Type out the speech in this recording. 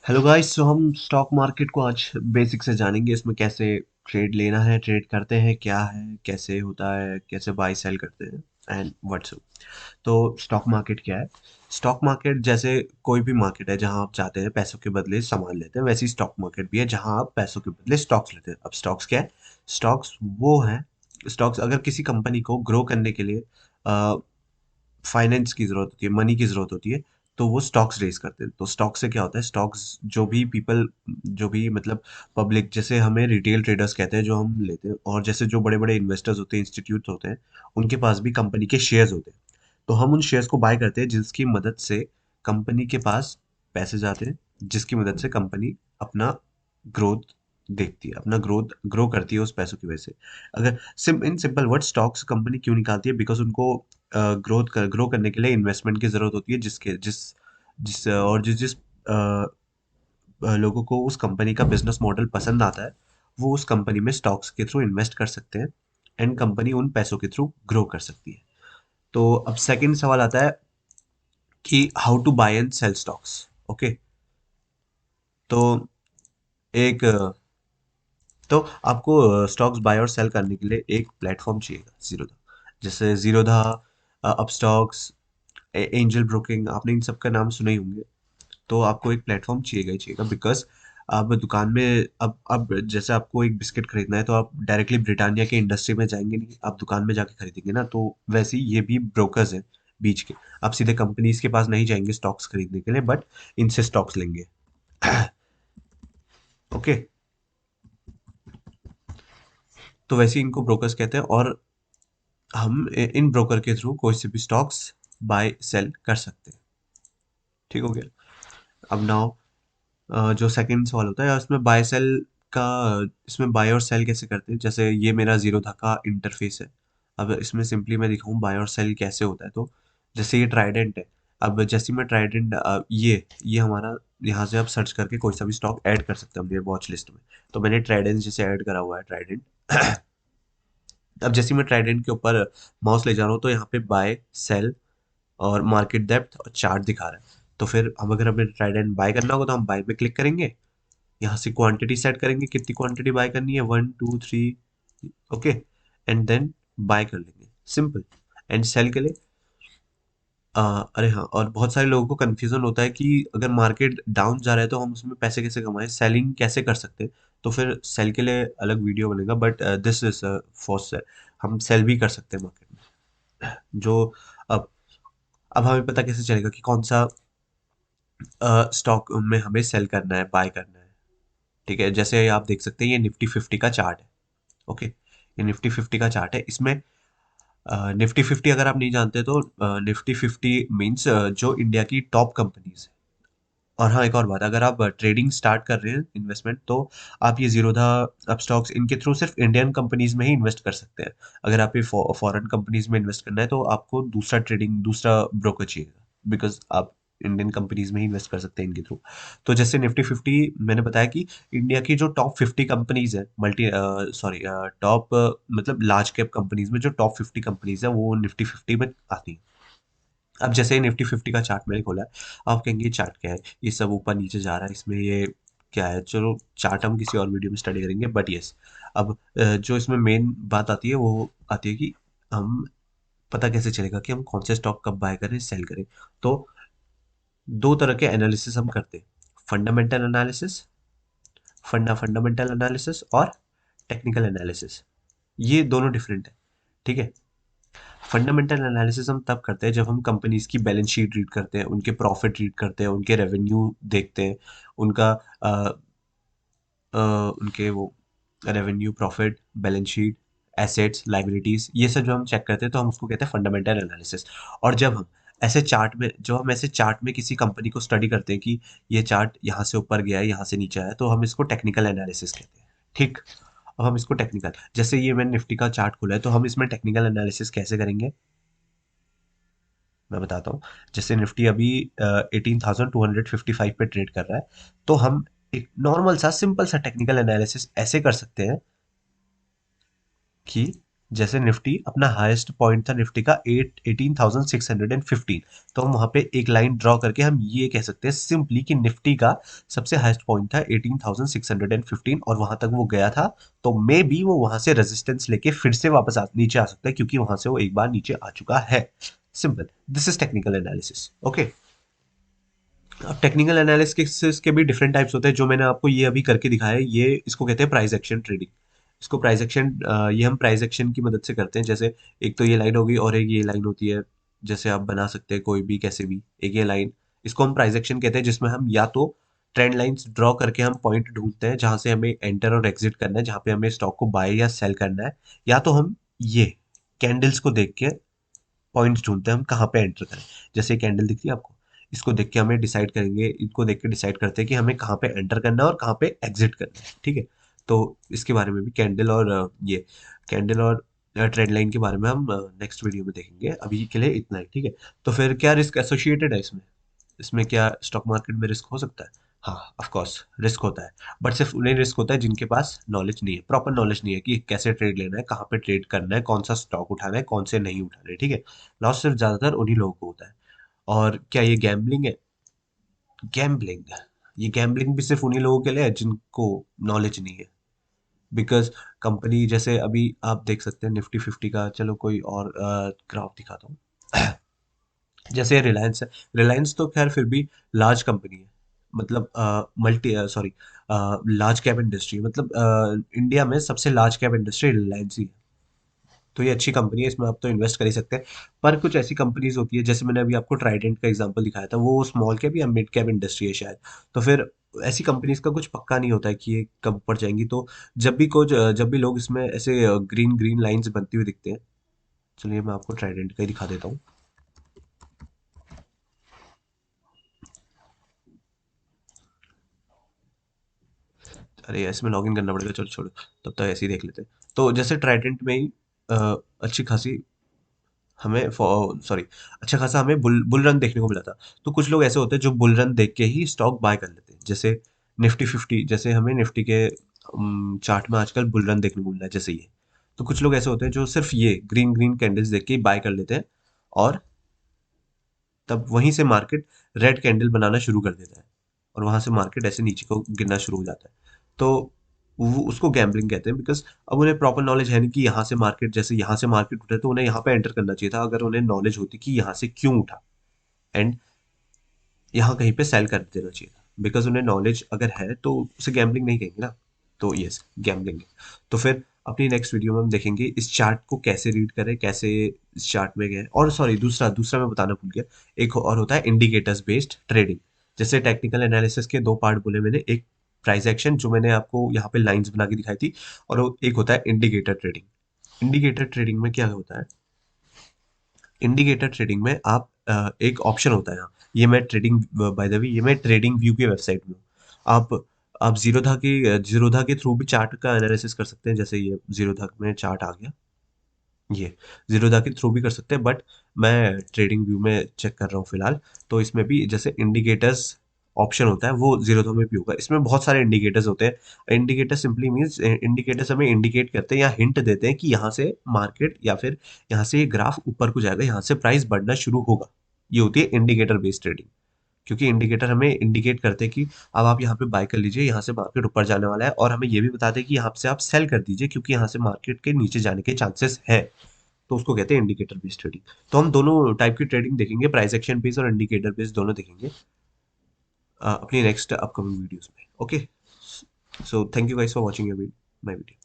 Hello guys. सो हम stock market को आज बेसिक से जानेंगे। इसमें कैसे ट्रेड लेना है, ट्रेड करते हैं, क्या है, कैसे होता है, कैसे बाय सेल करते हैं एंड व्हाट्स। तो स्टॉक मार्केट क्या है? स्टॉक मार्केट जैसे कोई भी मार्केट है जहां आप जाते हैं पैसों के बदले सामान लेते हैं, वैसी स्टॉक मार्केट भी है जहां आप पैसों के बदले स्टॉक्स लेते हैं। अब स्टॉक्स क्या है? स्टॉक्स वो है, स्टॉक्स अगर किसी कंपनी को ग्रो करने के लिए फाइनेंस की ज़रूरत होती है, मनी की ज़रूरत होती है, तो वो स्टॉक्स रेज़ करते हैं। तो स्टॉक से क्या होता है? स्टॉक्स जो भी पीपल, जो भी मतलब पब्लिक, जैसे हमें रिटेल ट्रेडर्स कहते हैं जो हम लेते हैं, और जैसे जो बड़े-बड़े इन्वेस्टर्स होते हैं, इंस्टीट्यूट होते हैं, उनके पास भी कंपनी के शेयर्स होते हैं। तो हम उन शेयर्स को बाय करते हैं जिसकी मदद से कंपनी के पास पैसे जाते हैं, जिसकी मदद से कंपनी अपना ग्रोथ देखती है, अपना ग्रोथ ग्रो करती है उस पैसों की वजह से। अगर in simple word, stocks company क्यों निकालती है? बिकॉज़ उनको ग्रो करने के लिए इन्वेस्टमेंट की ज़रूरत होती है, जिसके जिस जिस और जिस जिस लोगों को उस कंपनी का बिजनेस मॉडल पसंद आता है, वो उस कंपनी में स्टॉक्स के थ्रू इन्वेस्ट कर सकते हैं एंड कंपनी उन पैसों के थ्रू ग्रो कर सकती है। तो अब सेकंड सवाल आता है कि how to buy and sell stocks. Okay. तो एक तो आपको स्टॉक्स बाय और सेल करने के लिए एक प्लेटफॉर्म चाहिएगा, जीरोधा। जैसे जीरोधा, अपस्टॉक्स, एंजल ब्रोकिंग, आपने इन सब का नाम सुने ही होंगे। तो आपको एक प्लेटफॉर्म चाहिएगा ही चाहिएगा, बिकॉज अब दुकान में, अब जैसे आपको एक बिस्किट खरीदना है तो आप डायरेक्टली ब्रिटानिया के इंडस्ट्री में जाएंगे नहीं, आप दुकान में जाके खरीदेंगे ना। तो वैसे ही ये भी ब्रोकर्स हैं बीच के। आप सीधे कंपनीज के पास नहीं जाएंगे स्टॉक्स खरीदने के लिए, बट इनसे स्टॉक्स लेंगे। ओके। तो वैसे ही इनको ब्रोकर्स कहते हैं, और हम इन ब्रोकर के थ्रू कोई से भी स्टॉक्स बाय सेल कर सकते हैं। ठीक हो गया। अब नाउ जो सेकंड सवाल होता है उसमें बाय सेल का, इसमें बाय और सेल कैसे करते हैं? जैसे ये मेरा जीरोधा का इंटरफेस है। अब इसमें सिंपली मैं दिखाऊं बाय और सेल कैसे होता है। तो जैसे ये ट्राइडेंट है। अब जैसे मैं ट्राइडेंट, ये हमारा, यहाँ से आप सर्च करके कोई सा भी स्टॉक ऐड कर सकते हैं अपने वॉच लिस्ट में। तो मैंने ट्राइडेंट जैसे ऐड करा हुआ है, ट्राइडेंट। अब जैसे मैं ट्राइडेंट के ऊपर माउस ले जा रहा हूँ तो यहाँ पे बाय, सेल और मार्केट डेप्थ और चार्ट दिखा रहा है। तो फिर हम, अगर हमें ट्राइडेंट बाय करना होगा तो हम बाय पे क्लिक करेंगे। यहाँ से क्वांटिटी सेट करेंगे, कितनी क्वांटिटी बाय करनी है, 1 2 3। ओके। एंड देन बाय कर लेंगे, सिंपल। एंड सेल के लिए, अरे हाँ, और बहुत सारे लोगों को कंफ्यूजन होता है कि अगर मार्केट डाउन जा रहा है तो हम उसमें पैसे कैसे कमाएं, सेलिंग कैसे कर सकते हैं। तो फिर सेल के लिए अलग वीडियो बनेगा, but this is for sale. हम सेल भी कर सकते हैं मार्केट में। जो अब अब हमें पता कैसे चलेगा कि कौन सा स्टॉक में हमें सेल करना है, बाय करना है? ठीक है, जैसे आप देख सकते हैं ये निफ्टी 50 का चार्ट है। ओके। ये निफ्टी 50 का चार्ट है। इसमें निफ्टी 50 अगर आप नहीं जानते तो निफ्टी 50 मीन्स जो इंडिया की टॉप कंपनीज है। और हाँ, एक और बात, अगर आप ट्रेडिंग स्टार्ट कर रहे हैं, इन्वेस्टमेंट, तो आप ये जीरोधा, अपस्टॉक्स, इनके थ्रू सिर्फ इंडियन कंपनीज में ही इन्वेस्ट कर सकते हैं। अगर आप ये फॉरेन कंपनीज में इन्वेस्ट करना है तो आपको दूसरा ब्रोकर चाहिए, बिकॉज आप इंडियन कंपनीज में ही इन्वेस्ट कर सकते हैं इनके थ्रू। तो जैसे निफ्टी 50, मैंने बताया कि इंडिया की जो टॉप 50 कंपनीज है, मल्टी सॉरी टॉप, मतलब लार्ज कैप कंपनीज में जो टॉप 50 कंपनीज है वो निफ्टी 50 में आती है। अब जैसे निफ्टी 50 का चार्ट मैंने खोला है, आप कहेंगे ये चार्ट क्या है, ये सब ऊपर नीचे जा रहा है, इसमें ये क्या है? चलो, चार्ट हम किसी और वीडियो में स्टडी करेंगे, बट यस। अब जो इसमें मेन बात आती है वो आती है कि हम, पता कैसे चलेगा कि हम कौन से स्टॉक कब बाय करें, सेल करें? तो दो तरह के एनालिसिस हम करते हैं, फंडामेंटल एनालिसिस, फंडामेंटल एनालिसिस और टेक्निकल एनालिसिस। ये दोनों डिफरेंट है। ठीक है। फंडामेंटल एनालिसिस हम तब करते हैं जब हम कंपनीज की बैलेंस शीट रीड करते हैं, उनके प्रॉफिट रीड करते हैं, उनके रेवेन्यू देखते हैं, उनका उनके वो revenue, profit, balance sheet, assets, liabilities, ये सब जो हम चेक करते हैं तो हम उसको कहते हैं फंडामेंटल एनालिसिस। और जब हम ऐसे चार्ट में किसी कंपनी को स्टडी करते हैं कि ये चार्ट यहाँ से ऊपर गया है, यहाँ से नीचे आया है, तो हम इसको टेक्निकल एनालिसिस कहते हैं। ठीक। अब हम इसको टेक्निकल, जैसे ये मैंने निफ्टी का चार्ट खोला है तो हम इसमें टेक्निकल एनालिसिस कैसे करेंगे, मैं बताता हूँ। जैसे निफ्टी अभी 18,255 पे ट्रेड कर रहा है, तो हम एक नॉर्मल सा सिंपल सा टेक्निकल एनालिसिस ऐसे कर सकते हैं कि जैसे निफ्टी अपना हाईएस्ट पॉइंट था निफ्टी का 18,615, तो हम वहां पे एक लाइन ड्रॉ करके हम ये कह सकते हैं सिंपली कि निफ्टी का सबसे हाईएस्ट पॉइंट था 18,615 और वहां तक वो गया था। तो मे बी वो वहां से रेजिस्टेंस लेके फिर से वापस नीचे आ सकता है, क्योंकि वहां से वो एक बार नीचे आ चुका है। Simple, this is technical analysis. Okay, अब टेक्निकल एनालिसिस के भी डिफरेंट टाइप्स होते हैं, जो मैंने आपको ये अभी करके दिखाया है, ये इसको कहते हैं प्राइस एक्शन ट्रेडिंग। इसको प्राइस एक्शन, ये हम प्राइस एक्शन की मदद से करते हैं। जैसे एक तो ये लाइन होगी और एक ये लाइन होती है, जैसे आप बना सकते हैं कोई भी कैसे भी, एक ये लाइन, इसको हम प्राइस एक्शन कहते हैं, जिसमें हम या तो ट्रेंड लाइंस ड्रॉ करके हम पॉइंट ढूंढते हैं जहां से हमें एंटर और एग्जिट करना है, जहां पे हमें स्टॉक को बाय या सेल करना है, या तो हम ये कैंडल्स को देख के पॉइंट्स ढूंढते हैं हम कहाँ पे एंटर करें। जैसे कैंडल दिख रही है आपको, इसको देख के हमें डिसाइड करेंगे, इनको देख के डिसाइड करते हैं कि हमें कहाँ पे एंटर करना है और कहाँ पे एग्जिट करना है। ठीक है, तो इसके बारे में भी कैंडल और ये कैंडल और ट्रेंड लाइन के बारे में हम नेक्स्ट वीडियो में देखेंगे। अभी के लिए इतना ही, ठीक है। तो फिर क्या रिस्क एसोसिएटेड है इसमें? इसमें क्या स्टॉक मार्केट में रिस्क हो सकता है? हाँ, ऑफ कोर्स रिस्क होता है, बट सिर्फ उन्हें रिस्क होता है जिनके पास नॉलेज नहीं है, प्रॉपर नॉलेज नहीं है कि कैसे ट्रेड लेना है, कहाँ पे ट्रेड करना है, कौन सा स्टॉक उठाना है, कौन से नहीं उठाना है। ठीक है, लॉस सिर्फ ज्यादातर उन्हीं लोगों को होता है। और क्या ये गैम्बलिंग है? गैम्बलिंग, ये गैम्बलिंग भी सिर्फ उन्हीं लोगों के लिए है जिनको नॉलेज नहीं है। बिकॉज कंपनी, जैसे अभी आप देख सकते हैं निफ्टी 50 का, चलो कोई और ग्राफ दिखाता हूँ। जैसे रिलायंस है, रिलायंस तो खैर फिर भी लार्ज कंपनी है, मतलब multi sorry large cap industry, मतलब इंडिया में सबसे लार्ज कैप इंडस्ट्री रिलायंस ही है। तो ये अच्छी कंपनी है, इसमें आप तो इन्वेस्ट कर ही सकते हैं। पर कुछ ऐसी कंपनीज होती है, जैसे मैंने अभी आपको ट्राइडेंट का एग्जांपल दिखाया था, वो स्मॉल कैप या मिड कैप इंडस्ट्री है शायद। तो फिर ऐसी कंपनीज का कुछ पक्का नहीं होता है कि ये कब पड़ जाएंगी। तो जब भी लोग इसमें ऐसे ग्रीन ग्रीन लाइंस बनती हुई दिखते हैं, चलिए मैं आपको ट्राइडेंट का ही दिखा देता हूँ। अरे यार, इसमें लॉगिन करना पड़ेगा, चलो छोड़ो, तब तक ऐसे ही देख लेते हैं। तो जैसे ट्राइडेंट में ही अच्छी खासी हमें सॉरी अच्छा खासा हमें बुल बुल रन देखने को मिला था। तो कुछ लोग ऐसे होते हैं जो बुल रन देख के ही स्टॉक बाय कर लेते हैं। जैसे निफ्टी 50, जैसे हमें निफ्टी के चार्ट में आजकल बुल रन देखने को मिला है, जैसे ये। तो कुछ लोग ऐसे होते हैं जो सिर्फ ये ग्रीन ग्रीन कैंडल्स देख के ही बाय कर लेते हैं, और तब वहीं से मार्केट रेड कैंडल बनाना शुरू कर देता है, और वहां से मार्केट ऐसे नीचे को गिरना शुरू हो जाता है। तो वो उसको गैम्बलिंग कहते हैं, बिकॉज अब उन्हें प्रॉपर नॉलेज है नहीं कि यहाँ से मार्केट, जैसे यहाँ से मार्केट उठे तो उन्हें यहाँ पे एंटर करना चाहिए था, अगर उन्हें नॉलेज होती कि यहाँ से क्यों उठा, एंड यहाँ कहीं पे सेल कर देना चाहिए था। बिकॉज उन्हें नॉलेज अगर है तो उसे गैम्बलिंग नहीं कहेंगे ना। तो यस, गैम्बलिंग है। तो फिर अपनी नेक्स्ट वीडियो में हम देखेंगे इस चार्ट को कैसे रीड करें, कैसे इस चार्ट में गए। और सॉरी, दूसरा दूसरा मैं बताना भूल गया, एक और होता है इंडिकेटर्स बेस्ड ट्रेडिंग। जैसे टेक्निकल एनालिसिस के दो पार्ट बोले मैंने, एक प्राइस एक्शन जो मैंने आपको यहाँ पे लाइंस बना के दिखाई थी, और एक होता है इंडिकेटर ट्रेडिंग। इंडिकेटर ट्रेडिंग में क्या होता है? इंडिकेटर ट्रेडिंग में आप एक ऑप्शन होता है यहाँ, ये मैं ट्रेडिंग, बाय द वे ये मैं ट्रेडिंग व्यू की वेबसाइट में हूँ। आप जीरोधा के थ्रू भी चार्ट का एनालिसिस कर सकते हैं। जैसे ये जीरोधा में चार्ट आ गया, ये जीरोधा के थ्रू भी कर सकते हैं, बट मैं ट्रेडिंग व्यू में चेक कर रहा हूँ फिलहाल। तो इसमें भी जैसे इंडिकेटर्स ऑप्शन होता है, वो जीरोधा में भी होगा। इसमें बहुत सारे इंडिकेटर्स होते हैं। इंडिकेटर सिंपली मीन्स, इंडिकेटर्स हमें इंडिकेट करते हैं या हिंट देते हैं कि यहाँ से मार्केट या फिर यहाँ से ये ग्राफ ऊपर को जाएगा, यहाँ से प्राइस बढ़ना शुरू होगा। ये होती है इंडिकेटर बेस्ड ट्रेडिंग। क्योंकि इंडिकेटर हमें इंडिकेट करते हैं कि अब आप यहाँ पे बाय कर लीजिए, यहाँ से मार्केट ऊपर जाने वाला है, और हमें ये भी बताते हैं कि यहाँ से आप सेल कर दीजिए क्योंकि यहाँ से मार्केट के नीचे जाने के चांसेस है। तो उसको कहते हैं इंडिकेटर बेस्ड ट्रेडिंग। तो हम दोनों टाइप की ट्रेडिंग देखेंगे, प्राइस एक्शन बेस्ड और इंडिकेटर बेस्ड दोनों देखेंगे अपनी नेक्स्ट अपकमिंग वीडियोस में। Okay, so thank you guys for watching my video.